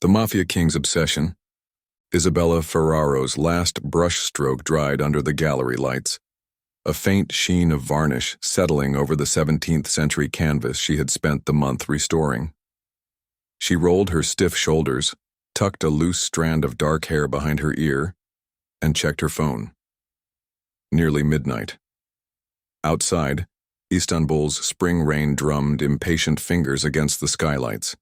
The Mafia King's obsession. Isabella Ferraro's last brushstroke dried under the gallery lights, a faint sheen of varnish settling over the 17th century canvas she had spent the month restoring. She rolled her stiff shoulders, tucked a loose strand of dark hair behind her ear, and checked her phone. Nearly midnight. Outside, Istanbul's spring rain drummed impatient fingers against the skylights.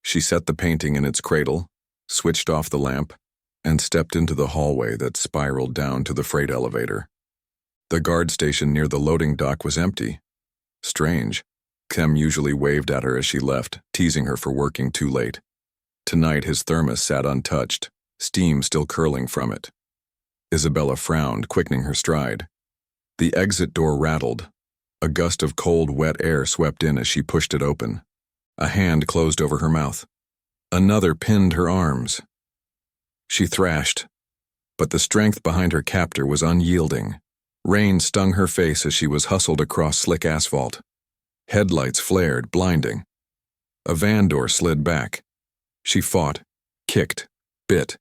She set the painting in its cradle, switched off the lamp, and stepped into the hallway that spiraled down to the freight elevator. The guard station near the loading dock was empty. Strange. Kem usually waved at her as she left, teasing her for working too late. Tonight his thermos sat untouched, steam still curling from it. Isabella frowned, quickening her stride. The exit door rattled. A gust of cold, wet air swept in as she pushed it open. A hand closed over her mouth. Another pinned her arms. She thrashed, but the strength behind her captor was unyielding. Rain stung her face as she was hustled across slick asphalt. Headlights flared, blinding. A van door slid back. She fought, kicked, bit,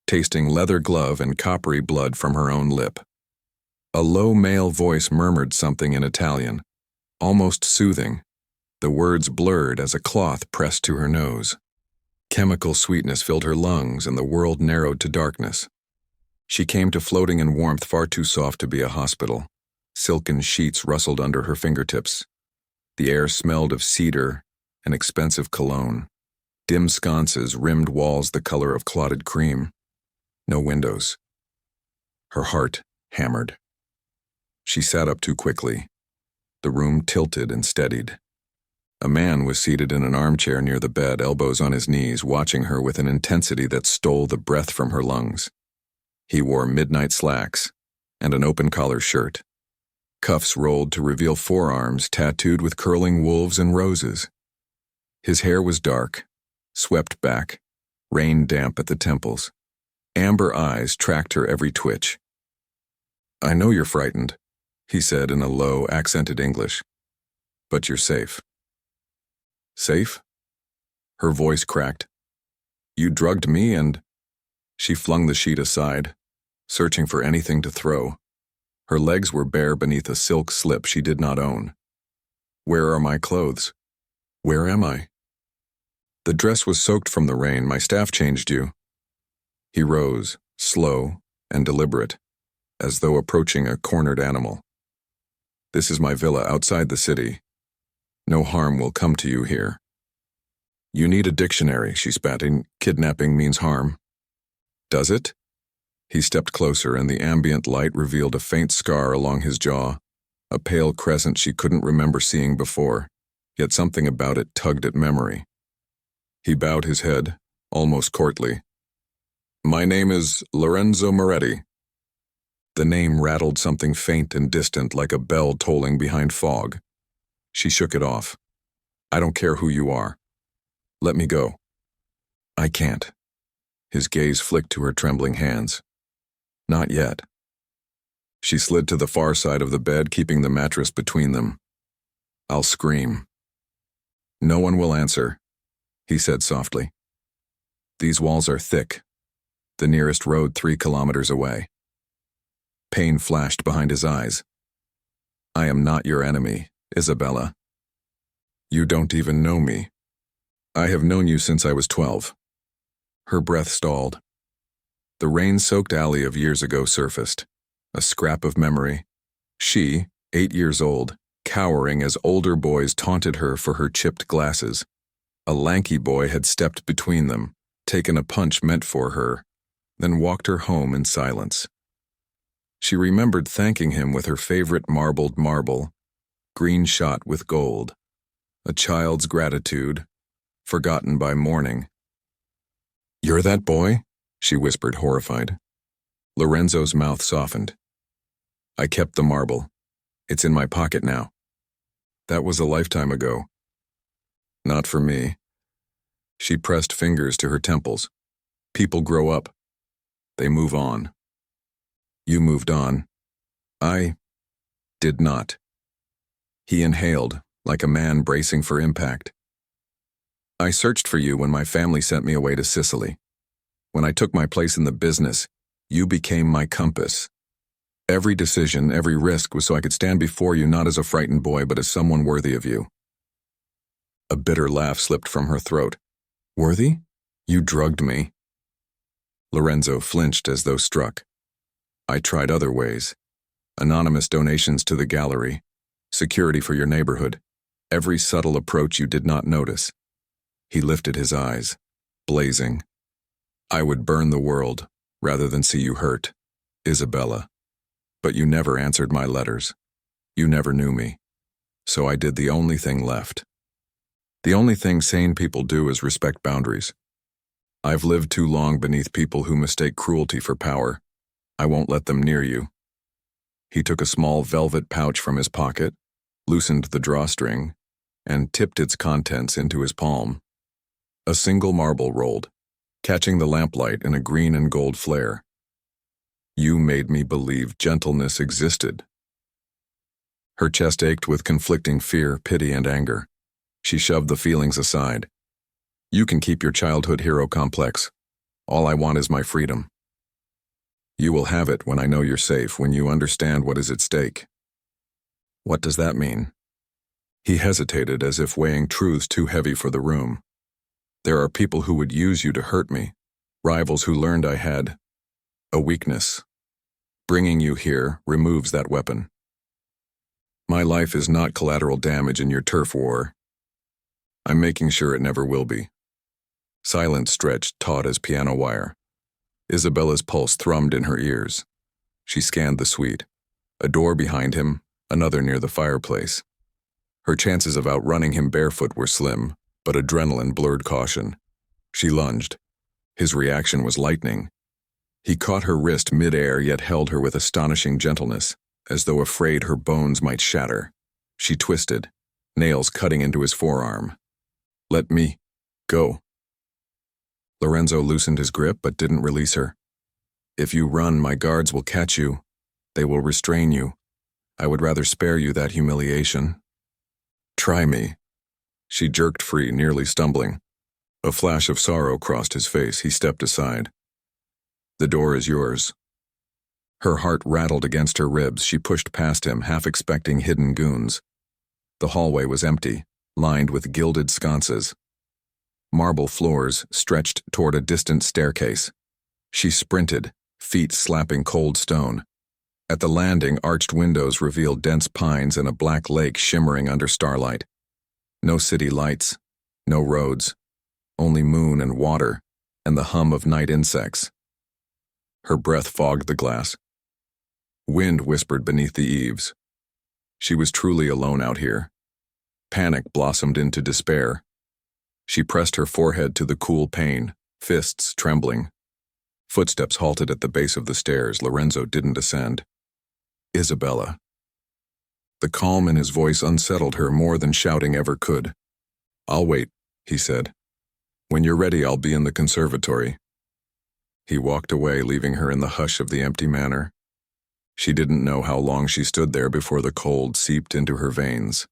tasting leather glove and coppery blood from her own lip. A low male voice murmured something in Italian, almost soothing. The words blurred as a cloth pressed to her nose. Chemical sweetness filled her lungs and the world narrowed to darkness. She came to floating in warmth far too soft to be a hospital. Silken sheets rustled under her fingertips. The air smelled of cedar and expensive cologne. Dim sconces rimmed walls the color of clotted cream. No windows. Her heart hammered. She sat up too quickly. The room tilted and steadied. A man was seated in an armchair near the bed, elbows on his knees, watching her with an intensity that stole the breath from her lungs. He wore midnight slacks and an open-collar shirt. Cuffs rolled to reveal forearms tattooed with curling wolves and roses. His hair was dark, swept back, rain-damp at the temples. Amber eyes tracked her every twitch. "I know you're frightened," he said in a low, accented English. "But you're safe." "Safe?" Her voice cracked. "You drugged me and—" She flung the sheet aside, searching for anything to throw. Her legs were bare beneath a silk slip she did not own. "Where are my clothes? Where am I?" "The dress was soaked from the rain. My staff changed you." He rose, slow and deliberate, as though approaching a cornered animal. "This is my villa outside the city. No harm will come to you here." "You need a dictionary," she spat in. "Kidnapping means harm." "Does it?" He stepped closer, and the ambient light revealed a faint scar along his jaw, a pale crescent she couldn't remember seeing before, yet something about it tugged at memory. He bowed his head, almost courtly. "My name is Lorenzo Moretti." The name rattled something faint and distant like a bell tolling behind fog. She shook it off. "I don't care who you are. Let me go." "I can't." His gaze flicked to her trembling hands. "Not yet." She slid to the far side of the bed, keeping the mattress between them. "I'll scream." "No one will answer," he said softly. "These walls are thick. The nearest road 3 kilometers away." Pain flashed behind his eyes. "I am not your enemy, Isabella. You don't even know me. I have known you since I was 12. Her breath stalled. The rain-soaked alley of years ago surfaced, a scrap of memory. She, 8 years old, cowering as older boys taunted her for her chipped glasses. A lanky boy had stepped between them, taken a punch meant for her, then walked her home in silence. She remembered thanking him with her favorite marbled marble, green shot with gold, a child's gratitude, forgotten by morning. "You're that boy?" she whispered, horrified. Lorenzo's mouth softened. "I kept the marble. It's in my pocket now." "That was a lifetime ago." "Not for me." She pressed fingers to her temples. "People grow up. They move on." "You moved on. I did not." He inhaled, like a man bracing for impact. I searched for you when my family sent me away to Sicily. When I took my place in the business, you became my compass. Every decision, every risk was so I could stand before you not as a frightened boy but as someone worthy of you. A bitter laugh slipped from her throat. Worthy? You drugged me. Lorenzo flinched as though struck. I tried other ways. Anonymous donations to the gallery, security for your neighborhood, every subtle approach you did not notice. He lifted his eyes, blazing. I would burn the world rather than see you hurt, Isabella. But you never answered my letters. You never knew me. So I did the only thing left. The only thing sane people do is respect boundaries. I've lived too long beneath people who mistake cruelty for power. I won't let them near you. He took a small velvet pouch from his pocket, loosened the drawstring, and tipped its contents into his palm. A single marble rolled, catching the lamplight in a green and gold flare. You made me believe gentleness existed. Her chest ached with conflicting fear, pity, and anger. She shoved the feelings aside. You can keep your childhood hero complex. All I want is my freedom. You will have it when I know you're safe, when you understand what is at stake. What does that mean? He hesitated as if weighing truths too heavy for the room. There are people who would use you to hurt me, rivals who learned I had a weakness. Bringing you here removes that weapon. My life is not collateral damage in your turf war. I'm making sure it never will be. Silence stretched taut as piano wire. Isabella's pulse thrummed in her ears. She scanned the suite. A door behind him, another near the fireplace. Her chances of outrunning him barefoot were slim, but adrenaline blurred caution. She lunged. His reaction was lightning. He caught her wrist mid-air yet held her with astonishing gentleness, as though afraid her bones might shatter. She twisted, nails cutting into his forearm. Let me go. Lorenzo loosened his grip but didn't release her. If you run, my guards will catch you. They will restrain you. I would rather spare you that humiliation. Try me. She jerked free, nearly stumbling. A flash of sorrow crossed his face. He stepped aside. The door is yours. Her heart rattled against her ribs. She pushed past him, half expecting hidden goons. The hallway was empty, lined with gilded sconces. Marble floors stretched toward a distant staircase. She sprinted, feet slapping cold stone. At the landing, arched windows revealed dense pines and a black lake shimmering under starlight. No city lights, no roads, only moon and water, and the hum of night insects. Her breath fogged the glass. Wind whispered beneath the eaves. She was truly alone out here. Panic blossomed into despair. She pressed her forehead to the cool pane, fists trembling. Footsteps halted at the base of the stairs. Lorenzo didn't ascend. Isabella. The calm in his voice unsettled her more than shouting ever could. I'll wait, he said. When you're ready, I'll be in the conservatory. He walked away, leaving her in the hush of the empty manor. She didn't know how long she stood there before the cold seeped into her veins.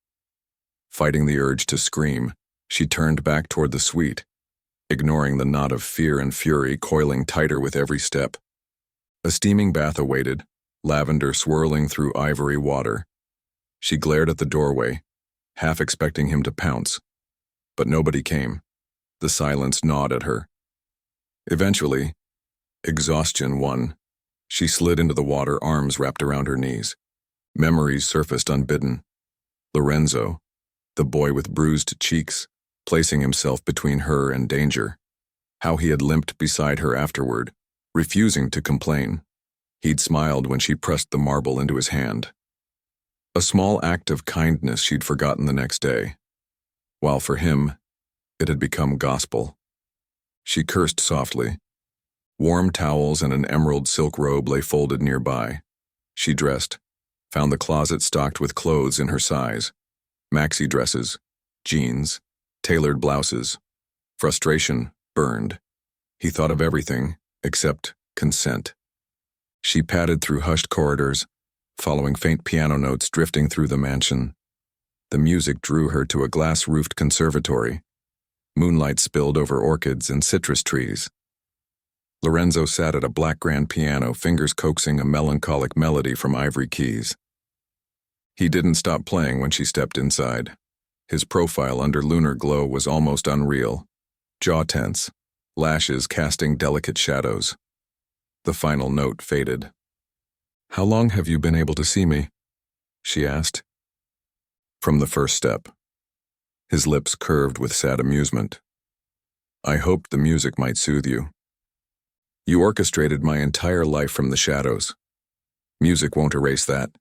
Fighting the urge to scream, she turned back toward the suite, ignoring the knot of fear and fury coiling tighter with every step. A steaming bath awaited, lavender swirling through ivory water. She glared at the doorway, half expecting him to pounce. But nobody came. The silence gnawed at her. Eventually, exhaustion won. She slid into the water, arms wrapped around her knees. Memories surfaced unbidden. Lorenzo, the boy with bruised cheeks, placing himself between her and danger. How he had limped beside her afterward, refusing to complain. He'd smiled when she pressed the marble into his hand. A small act of kindness she'd forgotten the next day, while for him, it had become gospel. She cursed softly. Warm towels and an emerald silk robe lay folded nearby. She dressed, found the closet stocked with clothes in her size. Maxi dresses, jeans, tailored blouses. Frustration burned. He thought of everything except consent. She padded through hushed corridors, following faint piano notes drifting through the mansion. The music drew her to a glass-roofed conservatory. Moonlight spilled over orchids and citrus trees. Lorenzo sat at a black grand piano, fingers coaxing a melancholic melody from ivory keys. He didn't stop playing when she stepped inside. His profile under lunar glow was almost unreal, jaw tense, lashes casting delicate shadows. The final note faded. "How long have you been able to see me?" she asked. From the first step. His lips curved with sad amusement. "I hoped the music might soothe you. You orchestrated my entire life from the shadows. Music won't erase that."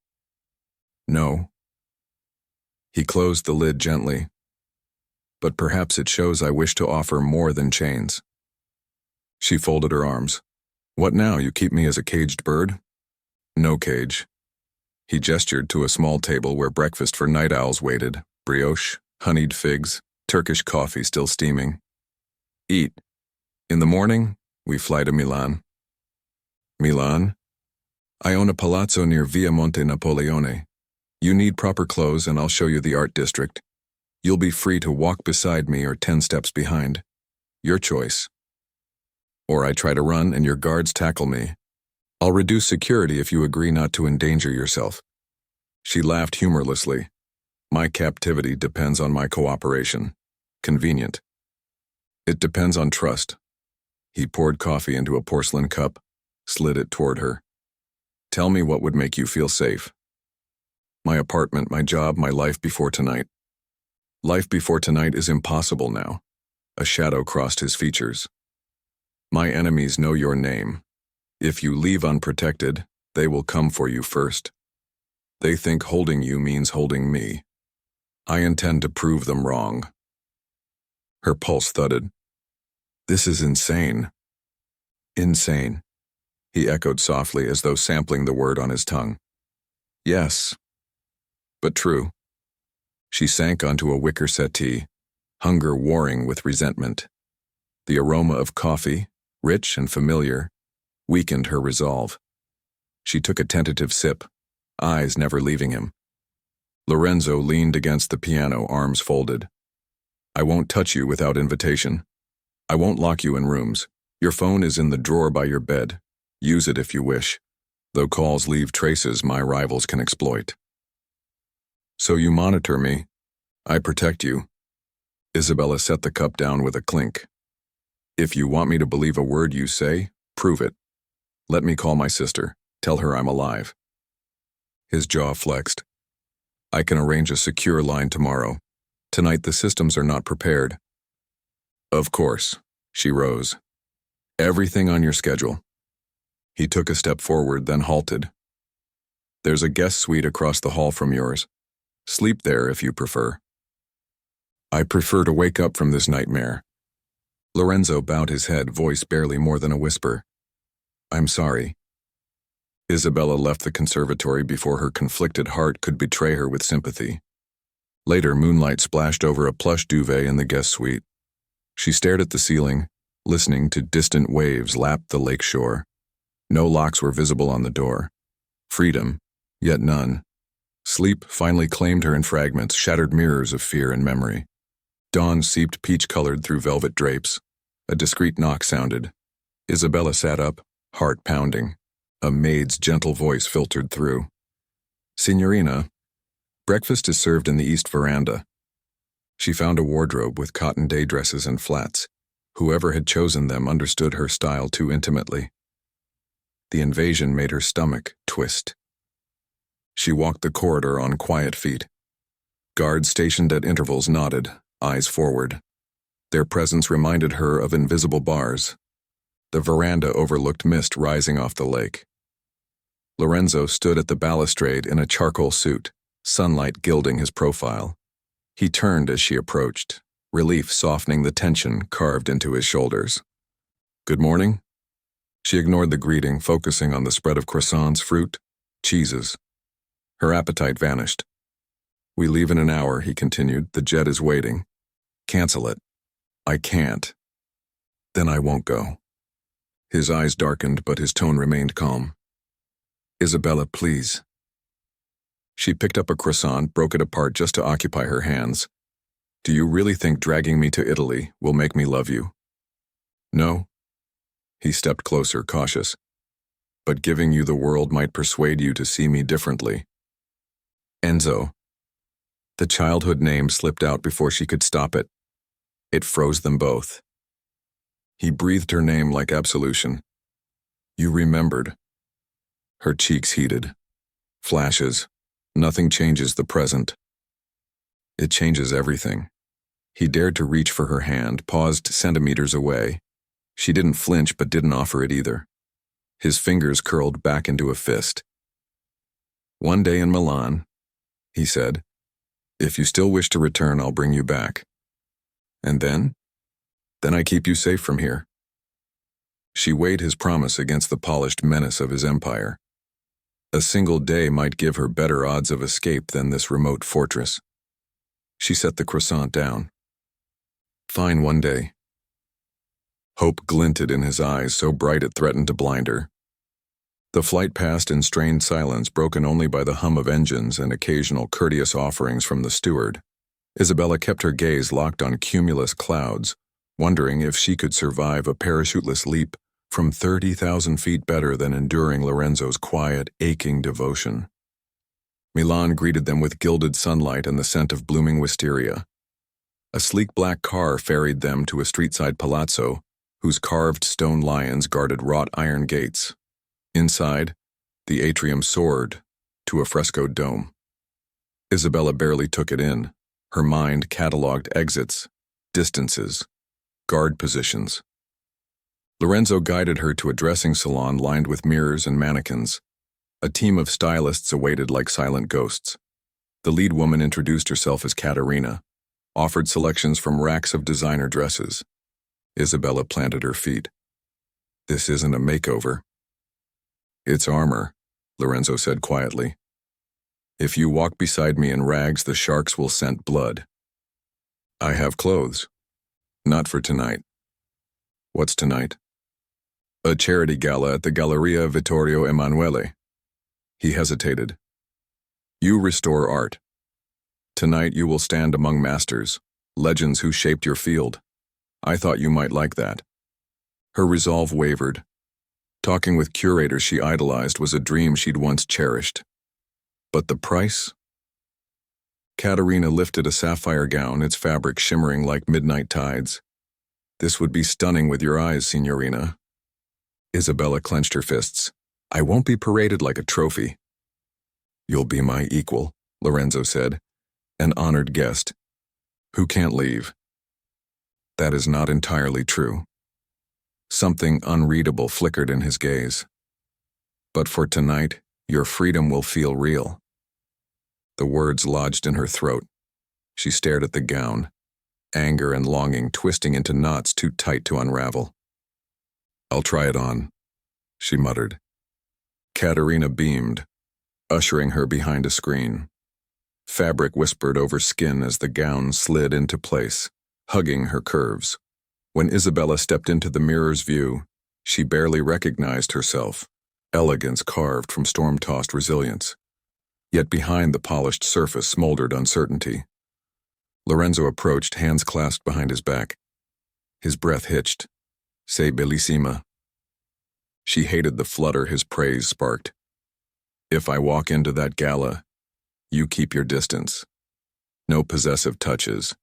"No." He closed the lid gently. "But perhaps it shows I wish to offer more than chains." She folded her arms. "What now, you keep me as a caged bird?" "No cage." He gestured to a small table where breakfast for night owls waited, brioche, honeyed figs, Turkish coffee still steaming. "Eat. In the morning, we fly to Milan." "Milan? I own a palazzo near Via Monte Napoleone. You need proper clothes and I'll show you the art district. You'll be free to walk beside me or 10 steps behind. Your choice. Or I try to run and your guards tackle me. I'll reduce security if you agree not to endanger yourself." She laughed humorlessly. "My captivity depends on my cooperation. Convenient." "It depends on trust." He poured coffee into a porcelain cup, slid it toward her. "Tell me what would make you feel safe." "My apartment, my job, my life before tonight." "Life before tonight is impossible now." A shadow crossed his features. "My enemies know your name. If you leave unprotected, they will come for you first. They think holding you means holding me. I intend to prove them wrong." Her pulse thudded. "This is insane." "Insane," he echoed softly as though sampling the word on his tongue. "Yes, but true." She sank onto a wicker settee, hunger warring with resentment. The aroma of coffee, rich and familiar, weakened her resolve. She took a tentative sip, eyes never leaving him. Lorenzo leaned against the piano, arms folded. "I won't touch you without invitation. I won't lock you in rooms. Your phone is in the drawer by your bed. Use it if you wish. Though calls leave traces my rivals can exploit." "So you monitor me. I protect you." Isabella set the cup down with a clink. "If you want me to believe a word you say, prove it. Let me call my sister. Tell her I'm alive." His jaw flexed. "I can arrange a secure line tomorrow. Tonight the systems are not prepared." "Of course." She rose. "Everything on your schedule." He took a step forward, then halted. "There's a guest suite across the hall from yours. Sleep there if you prefer." "I prefer to wake up from this nightmare." Lorenzo bowed his head, voice barely more than a whisper. "I'm sorry." Isabella left the conservatory before her conflicted heart could betray her with sympathy. Later, moonlight splashed over a plush duvet in the guest suite. She stared at the ceiling, listening to distant waves lap the lake shore. No locks were visible on the door. Freedom, yet none. Sleep finally claimed her in fragments, shattered mirrors of fear and memory. Dawn seeped peach-colored through velvet drapes. A discreet knock sounded. Isabella sat up, heart pounding. A maid's gentle voice filtered through. "Signorina, breakfast is served in the east veranda." She found a wardrobe with cotton day dresses and flats. Whoever had chosen them understood her style too intimately. The invasion made her stomach twist. She walked the corridor on quiet feet. Guards stationed at intervals nodded, eyes forward. Their presence reminded her of invisible bars. The veranda overlooked mist rising off the lake. Lorenzo stood at the balustrade in a charcoal suit, sunlight gilding his profile. He turned as she approached, relief softening the tension carved into his shoulders. "Good morning?" She ignored the greeting, focusing on the spread of croissants, fruit, cheeses. Her appetite vanished. "We leave in an hour," he continued. "The jet is waiting." "Cancel it." "I can't." "Then I won't go." His eyes darkened, but his tone remained calm. "Isabella, please." She picked up a croissant, broke it apart just to occupy her hands. Do you really think dragging me to Italy will make me love you? No. He stepped closer, cautious. But giving you the world might persuade you to see me differently. Enzo. The childhood name slipped out before she could stop it. It froze them both. He breathed her name like absolution. You remembered. Her cheeks heated. Flashes. Nothing changes the present. It changes everything. He dared to reach for her hand, paused centimeters away. She didn't flinch but didn't offer it either. His fingers curled back into a fist. One day in Milan, he said, if you still wish to return, I'll bring you back. And then? Then I keep you safe from here. She weighed his promise against the polished menace of his empire. A single day might give her better odds of escape than this remote fortress. She set the croissant down. Fine, one day. Hope glinted in his eyes, so bright it threatened to blind her. The flight passed in strained silence, broken only by the hum of engines and occasional courteous offerings from the steward. Isabella kept her gaze locked on cumulus clouds, wondering if she could survive a parachuteless leap from 30,000 feet better than enduring Lorenzo's quiet, aching devotion. Milan greeted them with gilded sunlight and the scent of blooming wisteria. A sleek black car ferried them to a street-side palazzo, whose carved stone lions guarded wrought iron gates. Inside, the atrium soared to a frescoed dome. Isabella barely took it in. Her mind catalogued exits, distances, guard positions. Lorenzo guided her to a dressing salon lined with mirrors and mannequins. A team of stylists awaited like silent ghosts. The lead woman introduced herself as Caterina, offered selections from racks of designer dresses. Isabella planted her feet. This isn't a makeover. It's armor, Lorenzo said quietly. If you walk beside me in rags, the sharks will scent blood. I have clothes. Not for tonight. What's tonight? A charity gala at the Galleria Vittorio Emanuele. He hesitated. You restore art. Tonight you will stand among masters, legends who shaped your field. I thought you might like that. Her resolve wavered. Talking with curators she idolized was a dream she'd once cherished. But the price? Caterina lifted a sapphire gown, its fabric shimmering like midnight tides. This would be stunning with your eyes, signorina. Isabella clenched her fists. I won't be paraded like a trophy. You'll be my equal, Lorenzo said, an honored guest, who can't leave. That is not entirely true. Something unreadable flickered in his gaze. But for tonight, your freedom will feel real. The words lodged in her throat. She stared at the gown, anger and longing twisting into knots too tight to unravel. I'll try it on, she muttered. Caterina beamed, ushering her behind a screen. Fabric whispered over skin as the gown slid into place, hugging her curves. When Isabella stepped into the mirror's view, she barely recognized herself, elegance carved from storm-tossed resilience. Yet behind the polished surface smoldered uncertainty. Lorenzo approached, hands clasped behind his back. His breath hitched. Sei bellissima. She hated the flutter his praise sparked. If I walk into that gala, you keep your distance. No possessive touches.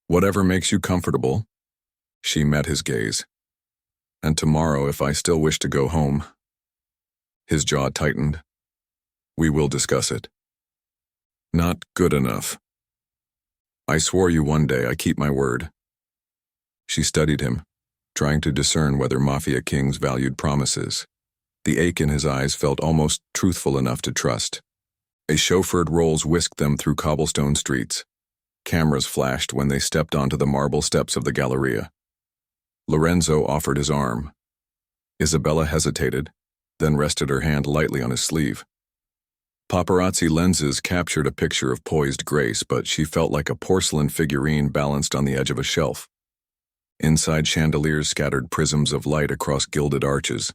Whatever makes you comfortable. She met his gaze. And tomorrow, if I still wish to go home. His jaw tightened. We will discuss it. Not good enough. I swore you one day, I keep my word. She studied him, trying to discern whether Mafia kings valued promises. The ache in his eyes felt almost truthful enough to trust. A chauffeured Rolls whisked them through cobblestone streets. Cameras flashed when they stepped onto the marble steps of the Galleria. Lorenzo offered his arm. Isabella hesitated, then rested her hand lightly on his sleeve. Paparazzi lenses captured a picture of poised grace, but she felt like a porcelain figurine balanced on the edge of a shelf. Inside, chandeliers scattered prisms of light across gilded arches.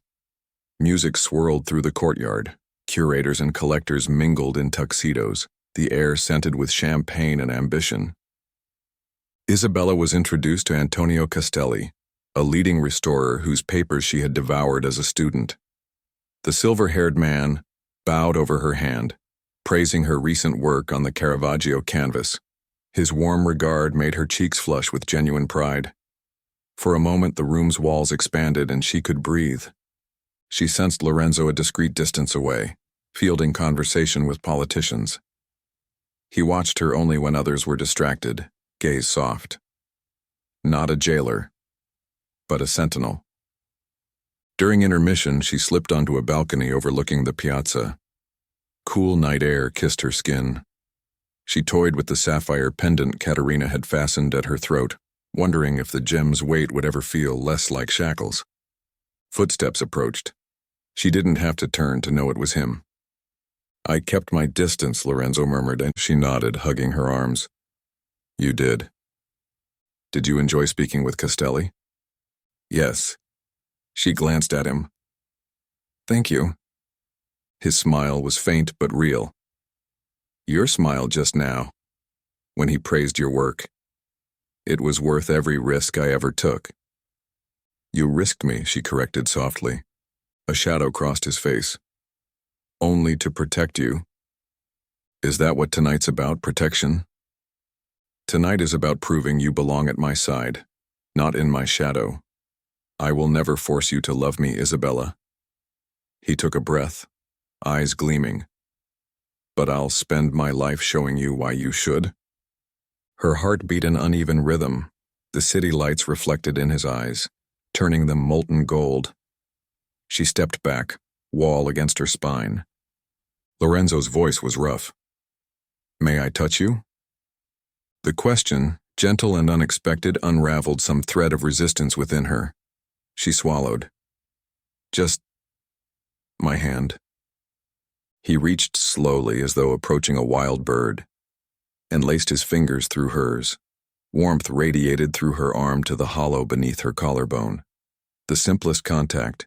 Music swirled through the courtyard. Curators and collectors mingled in tuxedos, the air scented with champagne and ambition. Isabella was introduced to Antonio Castelli, a leading restorer whose papers she had devoured as a student. The silver-haired man bowed over her hand, praising her recent work on the Caravaggio canvas. His warm regard made her cheeks flush with genuine pride. For a moment the room's walls expanded and she could breathe. She sensed Lorenzo a discreet distance away, fielding conversation with politicians. He watched her only when others were distracted, gaze soft. Not a jailer, but a sentinel. During intermission, she slipped onto a balcony overlooking the piazza. Cool night air kissed her skin. She toyed with the sapphire pendant Caterina had fastened at her throat, wondering if the gem's weight would ever feel less like shackles. Footsteps approached. She didn't have to turn to know it was him. "I kept my distance," Lorenzo murmured, and she nodded, hugging her arms. "You did. Did you enjoy speaking with Castelli?" "Yes." She glanced at him. "Thank you." His smile was faint but real. "Your smile just now, when he praised your work. It was worth every risk I ever took." "You risked me," she corrected softly. A shadow crossed his face. "Only to protect you." "Is that what tonight's about, protection?" "Tonight is about proving you belong at my side, not in my shadow. I will never force you to love me, Isabella." He took a breath, eyes gleaming. "But I'll spend my life showing you why you should." Her heart beat an uneven rhythm, the city lights reflected in his eyes, turning them molten gold. She stepped back, wall against her spine. Lorenzo's voice was rough. "May I touch you?" The question, gentle and unexpected, unraveled some thread of resistance within her. She swallowed. "Just my hand." He reached slowly as though approaching a wild bird, and laced his fingers through hers. Warmth radiated through her arm to the hollow beneath her collarbone. The simplest contact,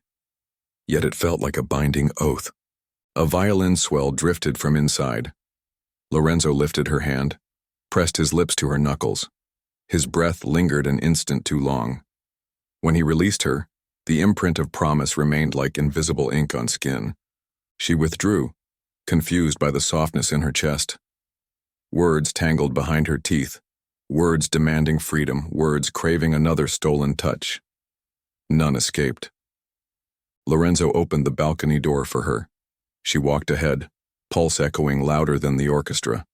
yet it felt like a binding oath. A violin swell drifted from inside. Lorenzo lifted her hand, pressed his lips to her knuckles. His breath lingered an instant too long. When he released her, the imprint of promise remained like invisible ink on skin. She withdrew, confused by the softness in her chest. Words tangled behind her teeth, words demanding freedom, words craving another stolen touch. None escaped. Lorenzo opened the balcony door for her. She walked ahead, pulse echoing louder than the orchestra.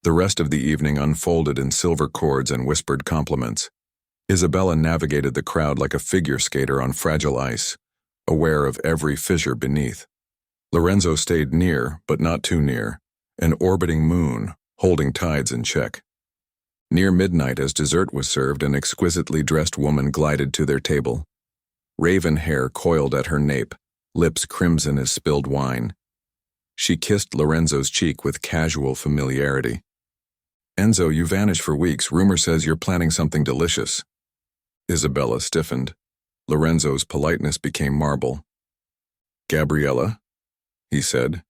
The rest of the evening unfolded in silver chords and whispered compliments. Isabella navigated the crowd like a figure skater on fragile ice, aware of every fissure beneath. Lorenzo stayed near, but not too near, an orbiting moon, holding tides in check. Near midnight, as dessert was served, an exquisitely dressed woman glided to their table. Raven hair coiled at her nape, lips crimson as spilled wine. She kissed Lorenzo's cheek with casual familiarity. "Enzo, you vanished for weeks. Rumor says you're planning something delicious." Isabella stiffened. Lorenzo's politeness became marble. "Gabriella," he said.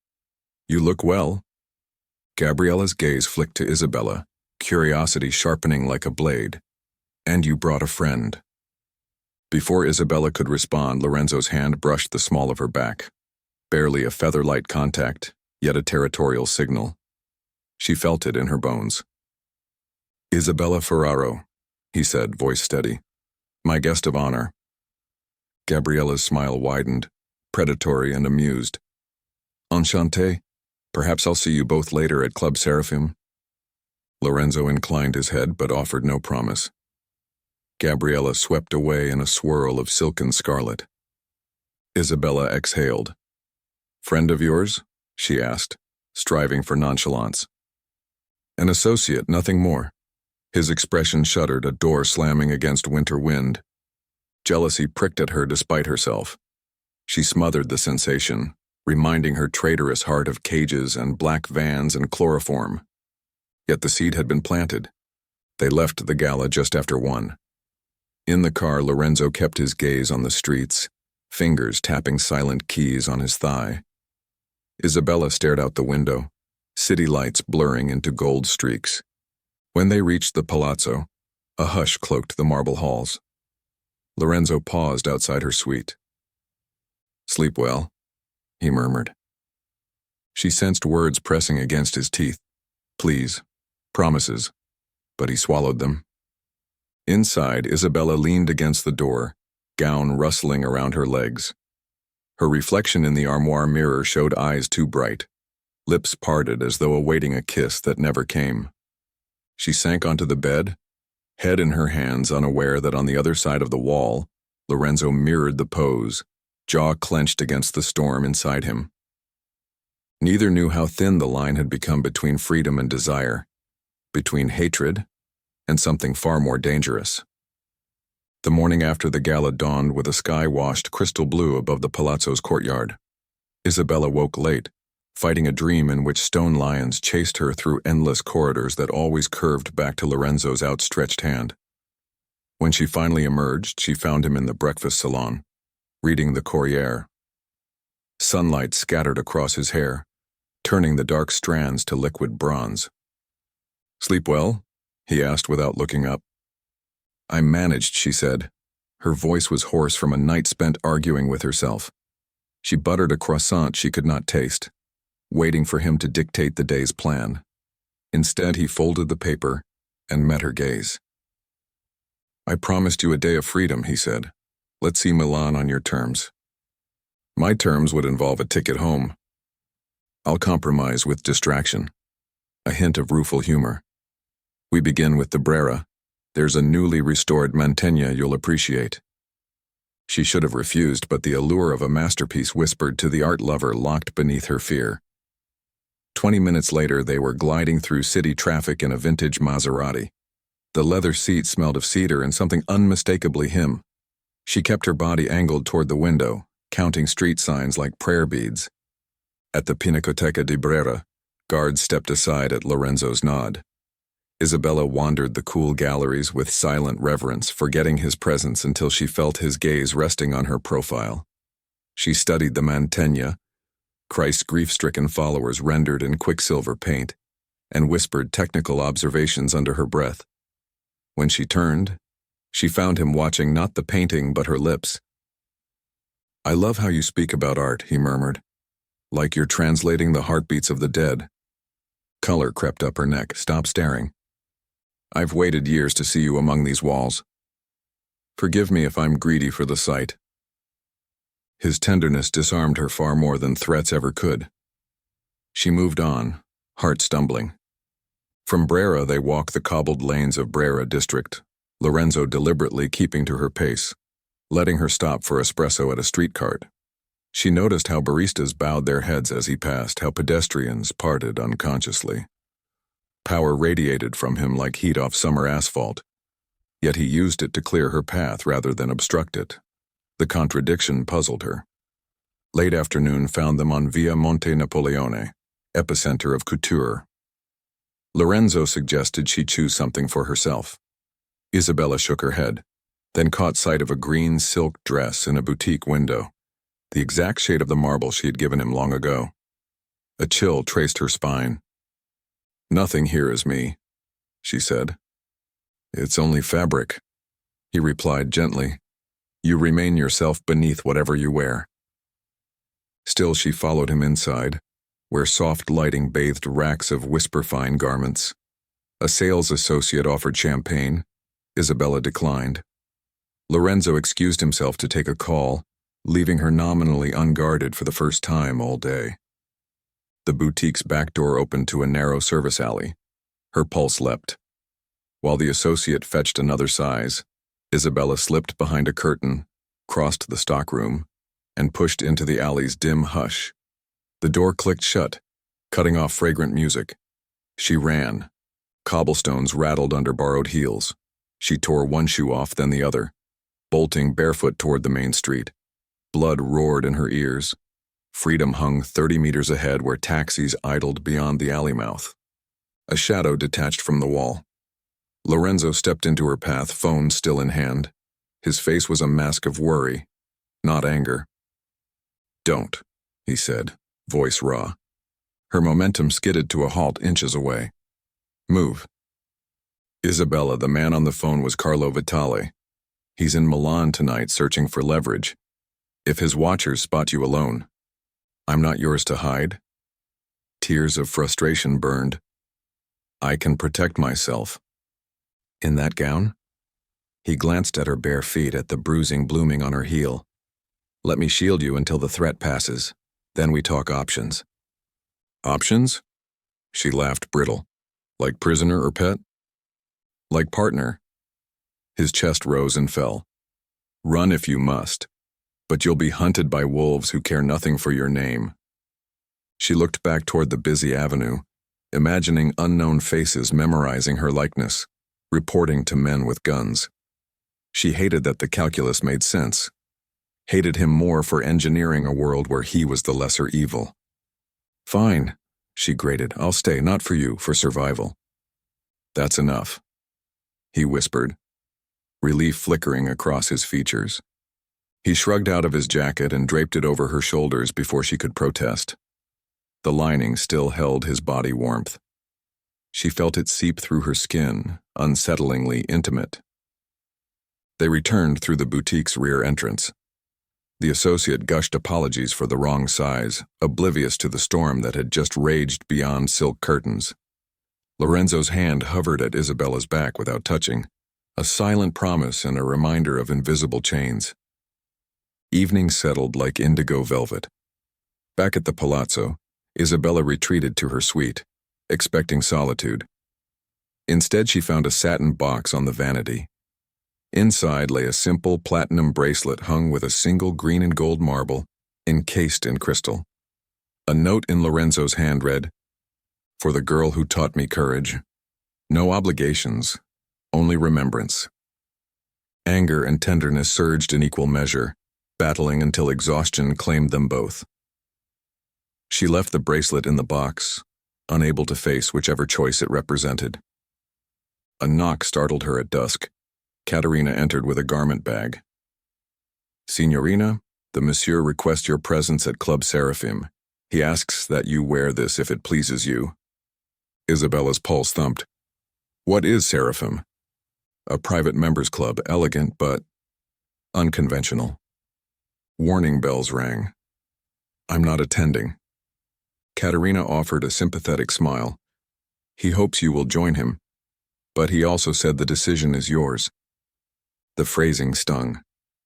"You look well." Gabriella's gaze flicked to Isabella, curiosity sharpening like a blade. "And you brought a friend." Before Isabella could respond, Lorenzo's hand brushed the small of her back. Barely a feather-light contact, yet a territorial signal. She felt it in her bones. "Isabella Ferraro," he said, voice steady. "My guest of honor." Gabriella's smile widened, predatory and amused. "Enchanté. Perhaps I'll see you both later at Club Seraphim." Lorenzo inclined his head but offered no promise. Gabriella swept away in a swirl of silken scarlet. Isabella exhaled. "Friend of yours?" she asked, striving for nonchalance. "An associate, nothing more." His expression shuddered, a door slamming against winter wind. Jealousy pricked at her despite herself. She smothered the sensation, reminding her traitorous heart of cages and black vans and chloroform. Yet the seed had been planted. They left the gala just after 1. In the car, Lorenzo kept his gaze on the streets, fingers tapping silent keys on his thigh. Isabella stared out the window, city lights blurring into gold streaks. When they reached the palazzo, a hush cloaked the marble halls. Lorenzo paused outside her suite. "Sleep well," he murmured. She sensed words pressing against his teeth. Please, promises, but he swallowed them. Inside, Isabella leaned against the door, gown rustling around her legs. Her reflection in the armoire mirror showed eyes too bright, lips parted as though awaiting a kiss that never came. She sank onto the bed, head in her hands, unaware that on the other side of the wall, Lorenzo mirrored the pose, jaw clenched against the storm inside him. Neither knew how thin the line had become between freedom and desire, between hatred and something far more dangerous. The morning after the gala dawned with a sky washed crystal blue above the palazzo's courtyard. Isabella woke late, fighting a dream in which stone lions chased her through endless corridors that always curved back to Lorenzo's outstretched hand. When she finally emerged, she found him in the breakfast salon, reading the Corriere. Sunlight scattered across his hair, turning the dark strands to liquid bronze. "Sleep well?" he asked without looking up. "I managed," she said. Her voice was hoarse from a night spent arguing with herself. She buttered a croissant she could not taste, waiting for him to dictate the day's plan. Instead, he folded the paper and met her gaze. "I promised you a day of freedom," he said. "Let's see Milan on your terms." "My terms would involve a ticket home." "I'll compromise with distraction." A hint of rueful humor. "We begin with the Brera. There's a newly restored mantegna you'll appreciate." She should have refused, but the allure of a masterpiece whispered to the art lover locked beneath her fear. 20 minutes later, they were gliding through city traffic in a vintage Maserati. The leather seat smelled of cedar and something unmistakably him. She kept her body angled toward the window, counting street signs like prayer beads. At the Pinacoteca di Brera, guards stepped aside at Lorenzo's nod. Isabella wandered the cool galleries with silent reverence, forgetting his presence until she felt his gaze resting on her profile. She studied the mantegna, Christ's grief-stricken followers rendered in quicksilver paint, and whispered technical observations under her breath. When she turned, she found him watching not the painting but her lips. "I love how you speak about art," he murmured, "like you're translating the heartbeats of the dead." Color crept up her neck. "Stop staring. I've waited years to see you among these walls. Forgive me if I'm greedy for the sight." His tenderness disarmed her far more than threats ever could. She moved on, heart stumbling. From Brera they walked the cobbled lanes of Brera district, Lorenzo deliberately keeping to her pace, letting her stop for espresso at a street cart. She noticed how baristas bowed their heads as he passed, how pedestrians parted unconsciously. Power radiated from him like heat off summer asphalt, yet he used it to clear her path rather than obstruct it. The contradiction puzzled her. Late afternoon found them on Via Monte Napoleone, epicenter of couture. Lorenzo suggested she choose something for herself. Isabella shook her head, then caught sight of a green silk dress in a boutique window, the exact shade of the marble she had given him long ago. A chill traced her spine. "Nothing here is me," she said. "It's only fabric," he replied gently. "You remain yourself beneath whatever you wear." Still she followed him inside, where soft lighting bathed racks of whisper-fine garments. A sales associate offered champagne. Isabella declined. Lorenzo excused himself to take a call, leaving her nominally unguarded for the first time all day. The boutique's back door opened to a narrow service alley. Her pulse leapt. While the associate fetched another size, Isabella slipped behind a curtain, crossed the stockroom, and pushed into the alley's dim hush. The door clicked shut, cutting off fragrant music. She ran. Cobblestones rattled under borrowed heels. She tore one shoe off, then the other, bolting barefoot toward the main street. Blood roared in her ears. Freedom hung 30 meters ahead where taxis idled beyond the alley mouth. A shadow detached from the wall. Lorenzo stepped into her path, phone still in hand. His face was a mask of worry, not anger. "Don't," he said, voice raw. Her momentum skidded to a halt inches away. "Move." Isabella, the man on the phone was Carlo Vitale. He's in Milan tonight searching for leverage. If his watchers spot you alone, I'm not yours to hide. Tears of frustration burned. I can protect myself. In that gown? He glanced at her bare feet, at the bruising blooming on her heel. Let me shield you until the threat passes. Then we talk options. Options? She laughed brittle. Like prisoner or pet? Like partner. His chest rose and fell. Run if you must, but you'll be hunted by wolves who care nothing for your name. She looked back toward the busy avenue, imagining unknown faces memorizing her likeness, reporting to men with guns. She hated that the calculus made sense. Hated him more for engineering a world where he was the lesser evil. Fine, she grated. I'll stay, not for you, for survival. That's enough, he whispered, relief flickering across his features. He shrugged out of his jacket and draped it over her shoulders before she could protest. The lining still held his body warmth. She felt it seep through her skin, unsettlingly intimate. They returned through the boutique's rear entrance. The associate gushed apologies for the wrong size, oblivious to the storm that had just raged beyond silk curtains. Lorenzo's hand hovered at Isabella's back without touching, a silent promise and a reminder of invisible chains. Evening settled like indigo velvet. Back at the palazzo, Isabella retreated to her suite, expecting solitude. Instead, she found a satin box on the vanity. Inside lay a simple platinum bracelet hung with a single green and gold marble, encased in crystal. A note in Lorenzo's hand read, "For the girl who taught me courage. No obligations, only remembrance." Anger and tenderness surged in equal measure, battling until exhaustion claimed them both. She left the bracelet in the box, unable to face whichever choice it represented. A knock startled her at dusk. Caterina entered with a garment bag. "Signorina, the monsieur requests your presence at Club Seraphim. He asks that you wear this if it pleases you." Isabella's pulse thumped. "What is Seraphim?" "A private members club, elegant but unconventional." Warning bells rang. "I'm not attending." Caterina offered a sympathetic smile. "He hopes you will join him, but he also said the decision is yours." The phrasing stung,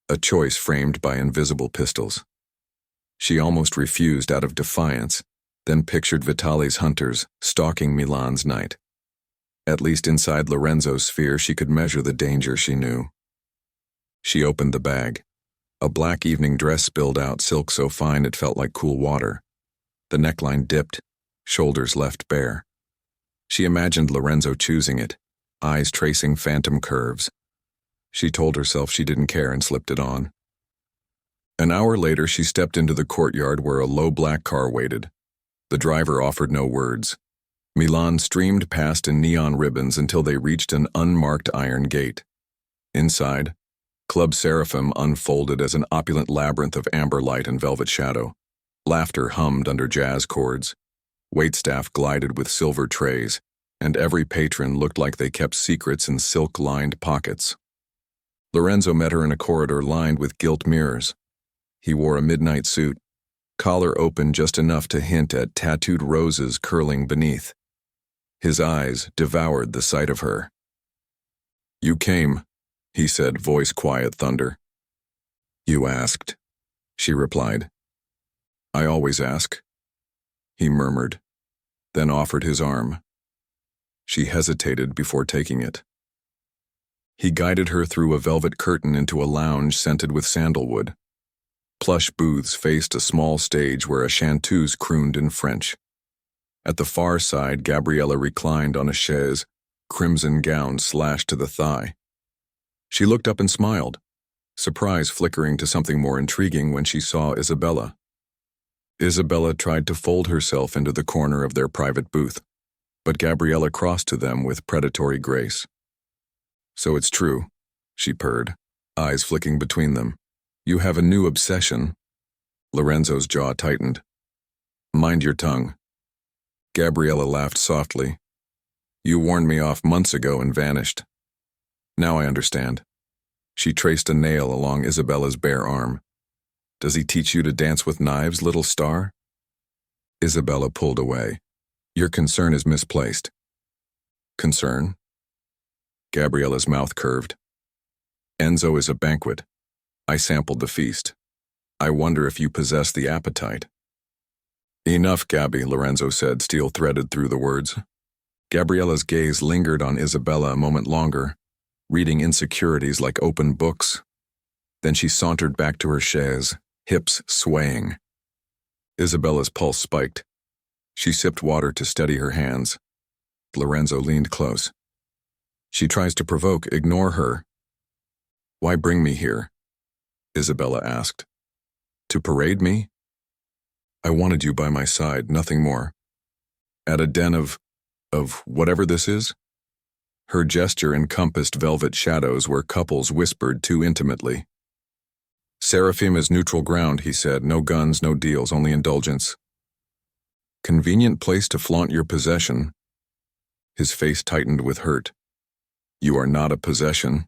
a choice framed by invisible pistols. She almost refused out of defiance, then pictured Vitale's hunters stalking Milan's night. At least inside Lorenzo's sphere, she could measure the danger she knew. She opened the bag. A black evening dress spilled out, silk so fine it felt like cool water. The neckline dipped, shoulders left bare. She imagined Lorenzo choosing it, eyes tracing phantom curves. She told herself she didn't care and slipped it on. An hour later, she stepped into the courtyard where a low black car waited. The driver offered no words. Milan streamed past in neon ribbons until they reached an unmarked iron gate. Inside, Club Seraphim unfolded as an opulent labyrinth of amber light and velvet shadow. Laughter hummed under jazz chords. Waitstaff glided with silver trays, and every patron looked like they kept secrets in silk-lined pockets. Lorenzo met her in a corridor lined with gilt mirrors. He wore a midnight suit, collar open just enough to hint at tattooed roses curling beneath. His eyes devoured the sight of her. "You came," he said, voice quiet thunder. "You asked," she replied. "I always ask," he murmured, then offered his arm. She hesitated before taking it. He guided her through a velvet curtain into a lounge scented with sandalwood. Plush booths faced a small stage where a chanteuse crooned in French. At the far side, Gabriella reclined on a chaise, crimson gown slashed to the thigh. She looked up and smiled, surprise flickering to something more intriguing when she saw Isabella. Isabella tried to fold herself into the corner of their private booth, but Gabriella crossed to them with predatory grace. "So it's true," she purred, eyes flicking between them. "You have a new obsession." Lorenzo's jaw tightened. "Mind your tongue." Gabriella laughed softly. You warned me off months ago and vanished. Now I understand. She traced a nail along Isabella's bare arm. Does he teach you to dance with knives, little star? Isabella pulled away. Your concern is misplaced. Concern? Gabriella's mouth curved. Enzo is a banquet. I sampled the feast. I wonder if you possess the appetite. Enough, Gabby, Lorenzo said, steel threaded through the words. Gabriella's gaze lingered on Isabella a moment longer, reading insecurities like open books. Then she sauntered back to her chaise, hips swaying. Isabella's pulse spiked. She sipped water to steady her hands. Lorenzo leaned close. She tries to provoke, ignore her. Why bring me here? Isabella asked. To parade me? I wanted you by my side, nothing more. At a den of whatever this is? Her gesture encompassed velvet shadows where couples whispered too intimately. Seraphim is neutral ground, he said. No guns, no deals, only indulgence. Convenient place to flaunt your possession. His face tightened with hurt. You are not a possession.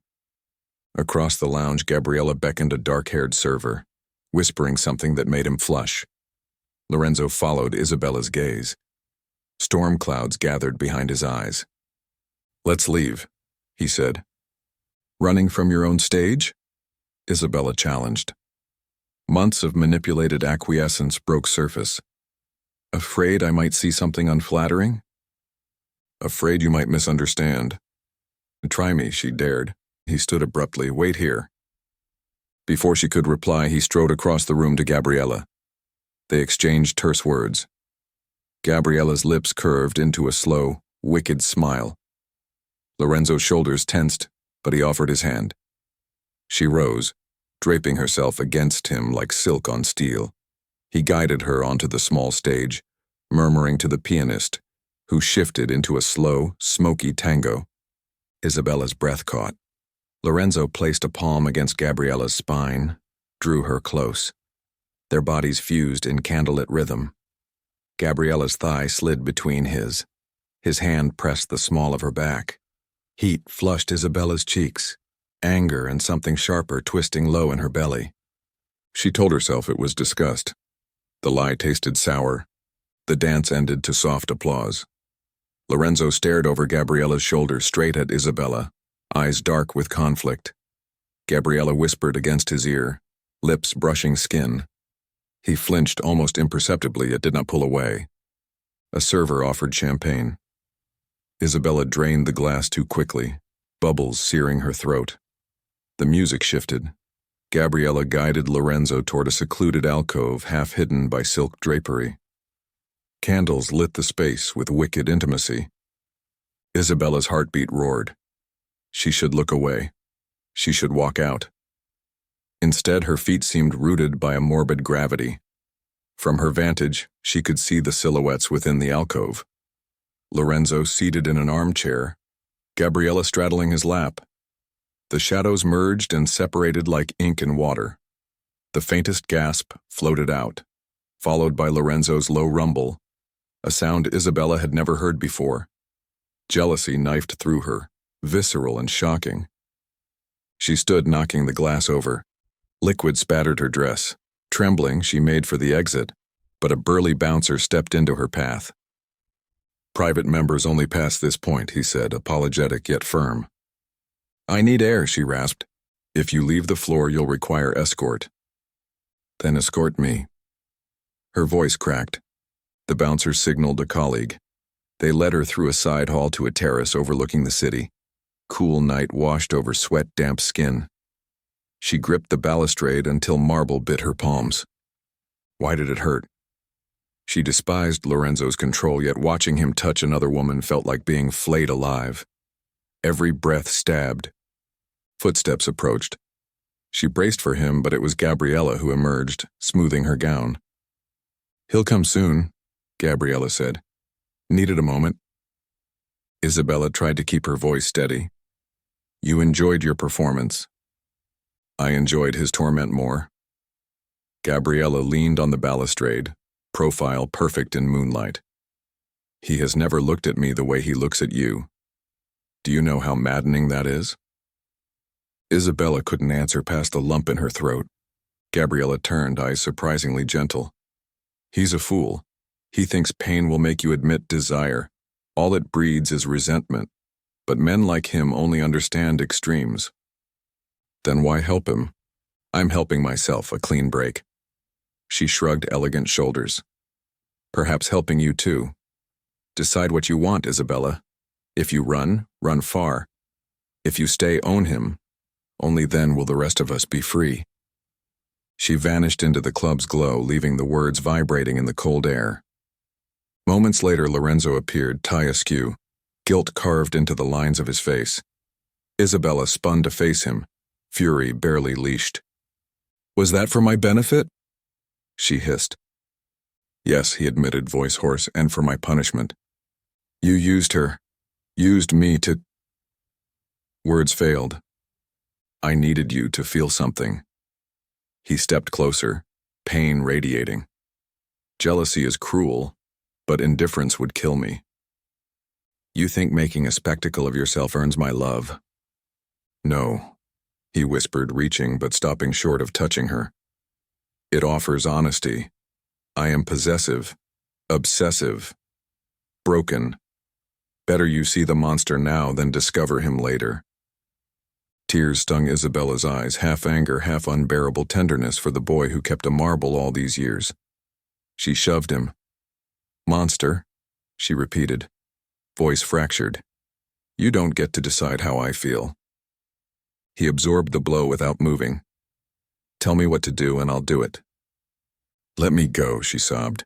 Across the lounge, Gabriella beckoned a dark-haired server, whispering something that made him flush. Lorenzo followed Isabella's gaze. Storm clouds gathered behind his eyes. Let's leave, he said. Running from your own stage? Isabella challenged. Months of manipulated acquiescence broke surface. Afraid I might see something unflattering? Afraid you might misunderstand. Try me, she dared. He stood abruptly. Wait here. Before she could reply, he strode across the room to Gabriella. They exchanged terse words. Gabriella's lips curved into a slow, wicked smile. Lorenzo's shoulders tensed, but he offered his hand. She rose, draping herself against him like silk on steel. He guided her onto the small stage, murmuring to the pianist, who shifted into a slow, smoky tango. Isabella's breath caught. Lorenzo placed a palm against Gabriella's spine, drew her close. Their bodies fused in candlelit rhythm. Gabriella's thigh slid between his. His hand pressed the small of her back. Heat flushed Isabella's cheeks, anger and something sharper twisting low in her belly. She told herself it was disgust. The lie tasted sour. The dance ended to soft applause. Lorenzo stared over Gabriella's shoulder straight at Isabella, eyes dark with conflict. Gabriella whispered against his ear, lips brushing skin. He flinched almost imperceptibly, yet did not pull away. A server offered champagne. Isabella drained the glass too quickly, bubbles searing her throat. The music shifted. Gabriella guided Lorenzo toward a secluded alcove half hidden by silk drapery. Candles lit the space with wicked intimacy. Isabella's heartbeat roared. She should look away. She should walk out. Instead, her feet seemed rooted by a morbid gravity. From her vantage, she could see the silhouettes within the alcove. Lorenzo seated in an armchair, Gabriella straddling his lap. The shadows merged and separated like ink and water. The faintest gasp floated out, followed by Lorenzo's low rumble, a sound Isabella had never heard before. Jealousy knifed through her, visceral and shocking. She stood knocking the glass over. Liquid spattered her dress. Trembling, she made for the exit, but a burly bouncer stepped into her path. Private members only pass this point, he said, apologetic yet firm. I need air, she rasped. If you leave the floor, you'll require escort. Then escort me. Her voice cracked. The bouncer signaled a colleague. They led her through a side hall to a terrace overlooking the city. Cool night washed over sweat-damp skin. She gripped the balustrade until marble bit her palms. Why did it hurt? She despised Lorenzo's control, yet watching him touch another woman felt like being flayed alive. Every breath stabbed. Footsteps approached. She braced for him, but it was Gabriella who emerged, smoothing her gown. He'll come soon, Gabriella said. Needed a moment. Isabella tried to keep her voice steady. You enjoyed your performance. I enjoyed his torment more. Gabriella leaned on the balustrade, profile perfect in moonlight. He has never looked at me the way he looks at you. Do you know how maddening that is?" Isabella couldn't answer past the lump in her throat. Gabriella turned, eyes surprisingly gentle. "He's a fool. He thinks pain will make you admit desire. All it breeds is resentment. But men like him only understand extremes." "Then why help him?" "I'm helping myself, a clean break." She shrugged elegant shoulders. "Perhaps helping you too. Decide what you want, Isabella. If you run, run far. If you stay, own him. Only then will the rest of us be free." She vanished into the club's glow, leaving the words vibrating in the cold air. Moments later, Lorenzo appeared, tie askew, guilt carved into the lines of his face. Isabella spun to face him, fury barely leashed. "Was that for my benefit?" she hissed. "Yes," he admitted, voice hoarse, "and for my punishment. You used her. Used me to—" Words failed. "I needed you to feel something." He stepped closer, pain radiating. "Jealousy is cruel, but indifference would kill me. You think making a spectacle of yourself earns my love?" "No," he whispered, reaching but stopping short of touching her. "It offers honesty. I am possessive, obsessive, broken. Better you see the monster now than discover him later." Tears stung Isabella's eyes, half anger, half unbearable tenderness for the boy who kept a marble all these years. She shoved him. "Monster," she repeated, voice fractured. "You don't get to decide how I feel." He absorbed the blow without moving. "Tell me what to do and I'll do it." "Let me go," she sobbed.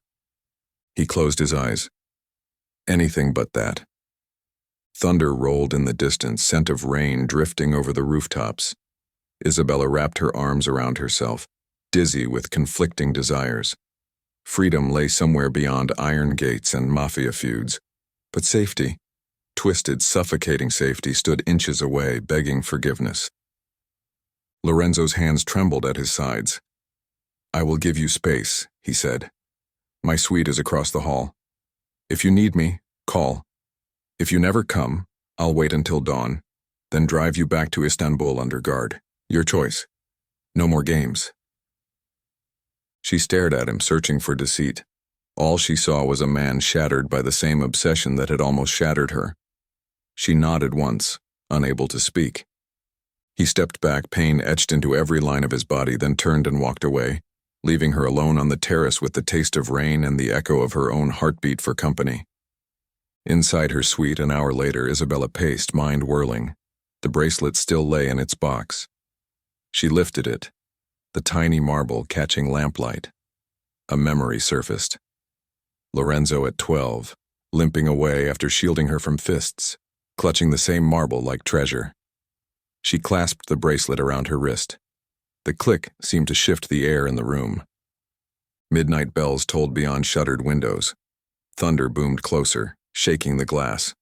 He closed his eyes. Anything but that. Thunder rolled in the distance, scent of rain drifting over the rooftops. Isabella wrapped her arms around herself, dizzy with conflicting desires. Freedom lay somewhere beyond iron gates and mafia feuds, but safety, twisted, suffocating safety, stood inches away, begging forgiveness. Lorenzo's hands trembled at his sides. "I will give you space," he said. "My suite is across the hall. If you need me, call. If you never come, I'll wait until dawn, then drive you back to Istanbul under guard. Your choice. No more games." She stared at him, searching for deceit. All she saw was a man shattered by the same obsession that had almost shattered her. She nodded once, unable to speak. He stepped back, pain etched into every line of his body, then turned and walked away, leaving her alone on the terrace with the taste of rain and the echo of her own heartbeat for company. Inside her suite, an hour later, Isabella paced, mind whirling. The bracelet still lay in its box. She lifted it, the tiny marble catching lamplight. A memory surfaced. Lorenzo at 12, limping away after shielding her from fists, clutching the same marble like treasure. She clasped the bracelet around her wrist. The click seemed to shift the air in the room. Midnight bells tolled beyond shuttered windows. Thunder boomed closer, shaking the glass.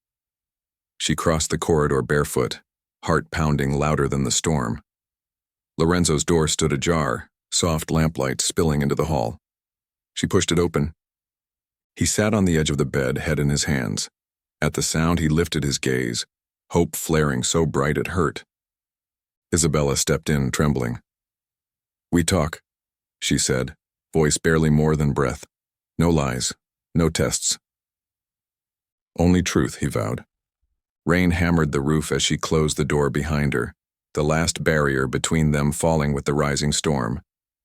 She crossed the corridor barefoot, heart pounding louder than the storm. Lorenzo's door stood ajar, soft lamplight spilling into the hall. She pushed it open. He sat on the edge of the bed, head in his hands. At the sound, he lifted his gaze, hope flaring so bright it hurt. Isabella stepped in, trembling. "We talk," she said, voice barely more than breath. "No lies, no tests. Only truth," he vowed. Rain hammered the roof as she closed the door behind her, the last barrier between them falling with the rising storm.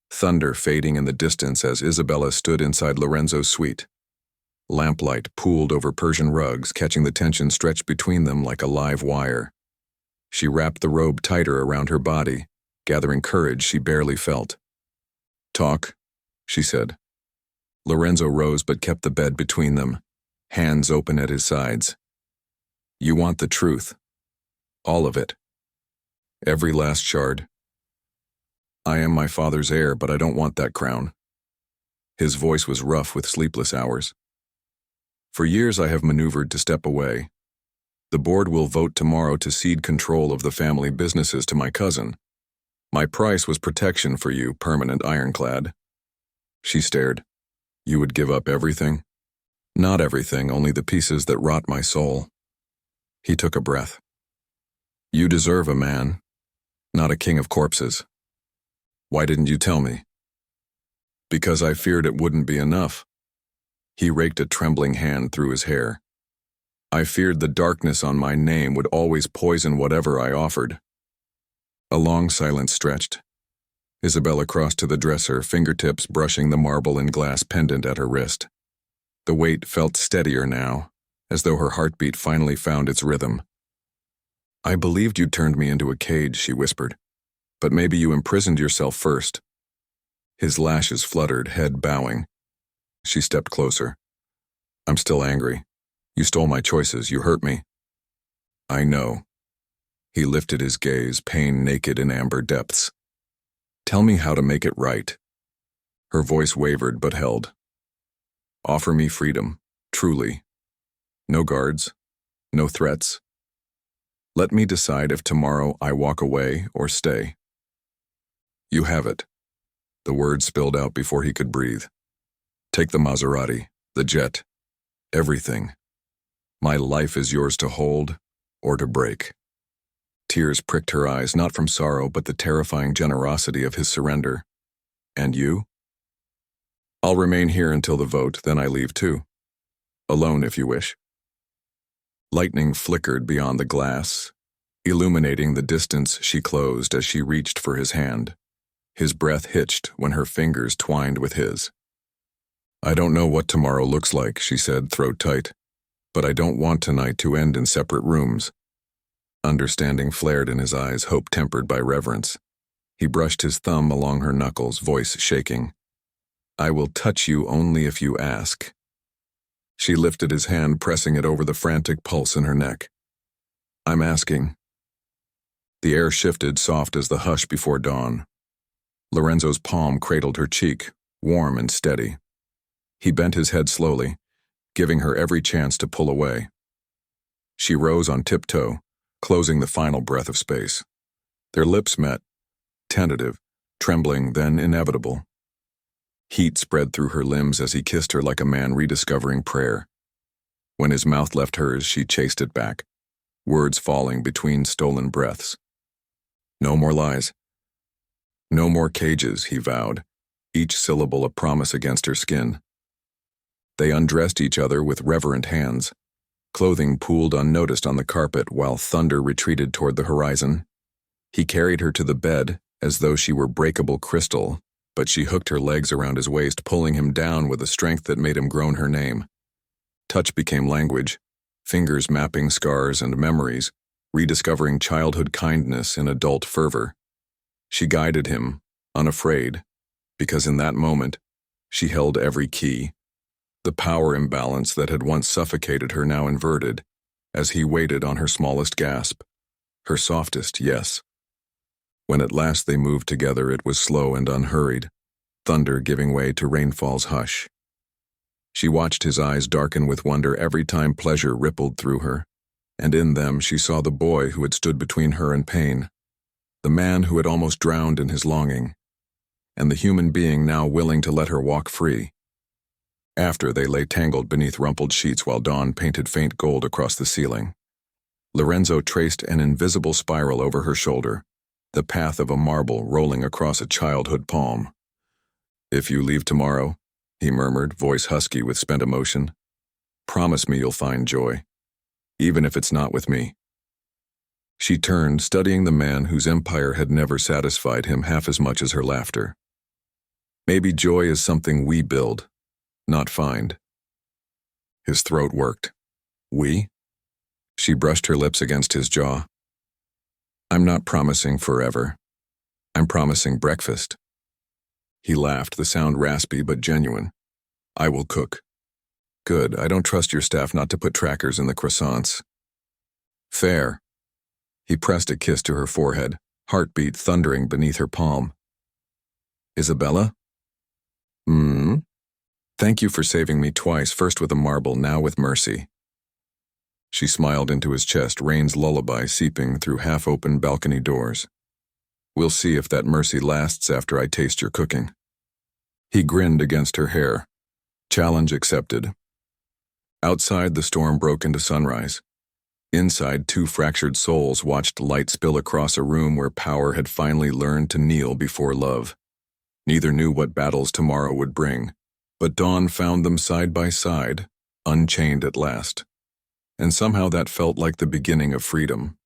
Thunder fading in the distance as Isabella stood inside Lorenzo's suite. Lamplight pooled over Persian rugs, catching the tension stretched between them like a live wire. She wrapped the robe tighter around her body, gathering courage she barely felt. "Talk," she said. Lorenzo rose but kept the bed between them, hands open at his sides. "You want the truth. All of it. Every last shard. I am my father's heir, but I don't want that crown." His voice was rough with sleepless hours. "For years I have maneuvered to step away. The board will vote tomorrow to cede control of the family businesses to my cousin. My price was protection for you, permanent ironclad." She stared. "You would give up everything?" Not everything, only the pieces that rot my soul. He took a breath. You deserve a man, not a king of corpses. Why didn't you tell me? Because I feared it wouldn't be enough. He raked a trembling hand through his hair. I feared the darkness on my name would always poison whatever I offered. A long silence stretched. Isabella crossed to the dresser, fingertips brushing the marble and glass pendant at her wrist. The weight felt steadier now, as though her heartbeat finally found its rhythm. I believed you'd turned me into a cage, she whispered. But maybe you imprisoned yourself first. His lashes fluttered, head bowing. She stepped closer. I'm still angry. You stole my choices. You hurt me. I know. He lifted his gaze, pain naked in amber depths. Tell me how to make it right. Her voice wavered but held. Offer me freedom, truly. No guards, no threats. Let me decide if tomorrow I walk away or stay. You have it. The words spilled out before he could breathe. Take the Maserati, the jet, everything. My life is yours to hold or to break. Tears pricked her eyes, not from sorrow, but the terrifying generosity of his surrender. And you? I'll remain here until the vote, then I leave too. Alone if you wish. Lightning flickered beyond the glass, illuminating the distance she closed as she reached for his hand. His breath hitched when her fingers twined with his. I don't know what tomorrow looks like, she said, throat tight, but I don't want tonight to end in separate rooms. Understanding flared in his eyes, hope tempered by reverence. He brushed his thumb along her knuckles, voice shaking. I will touch you only if you ask. She lifted his hand, pressing it over the frantic pulse in her neck. I'm asking. The air shifted, soft as the hush before dawn. Lorenzo's palm cradled her cheek, warm and steady. He bent his head slowly, giving her every chance to pull away. She rose on tiptoe, closing the final breath of space. Their lips met, tentative, trembling, then inevitable. Heat spread through her limbs as he kissed her like a man rediscovering prayer. When his mouth left hers, she chased it back, words falling between stolen breaths. No more lies. No more cages, he vowed, each syllable a promise against her skin. They undressed each other with reverent hands, clothing pooled unnoticed on the carpet while thunder retreated toward the horizon. He carried her to the bed as though she were breakable crystal, but she hooked her legs around his waist, pulling him down with a strength that made him groan her name. Touch became language, fingers mapping scars and memories, rediscovering childhood kindness in adult fervor. She guided him, unafraid, because in that moment, she held every key. The power imbalance that had once suffocated her now inverted, as he waited on her smallest gasp, her softest yes. When at last they moved together, it was slow and unhurried, thunder giving way to rainfall's hush. She watched his eyes darken with wonder every time pleasure rippled through her, and in them she saw the boy who had stood between her and pain, the man who had almost drowned in his longing, and the human being now willing to let her walk free. After, they lay tangled beneath rumpled sheets while dawn painted faint gold across the ceiling. Lorenzo traced an invisible spiral over her shoulder, the path of a marble rolling across a childhood palm. If you leave tomorrow, he murmured, voice husky with spent emotion, promise me you'll find joy, even if it's not with me. She turned, studying the man whose empire had never satisfied him half as much as her laughter. Maybe joy is something we build, not find. His throat worked. We? She brushed her lips against his jaw. I'm not promising forever. I'm promising breakfast. He laughed, the sound raspy but genuine. I will cook. Good, I don't trust your staff not to put trackers in the croissants. Fair. He pressed a kiss to her forehead, heartbeat thundering beneath her palm. Isabella? Thank you for saving me twice, first with a marble, now with mercy. She smiled into his chest, rain's lullaby seeping through half-open balcony doors. We'll see if that mercy lasts after I taste your cooking. He grinned against her hair. Challenge accepted. Outside, the storm broke into sunrise. Inside, two fractured souls watched light spill across a room where power had finally learned to kneel before love. Neither knew what battles tomorrow would bring, but dawn found them side by side, unchained at last. And somehow that felt like the beginning of freedom.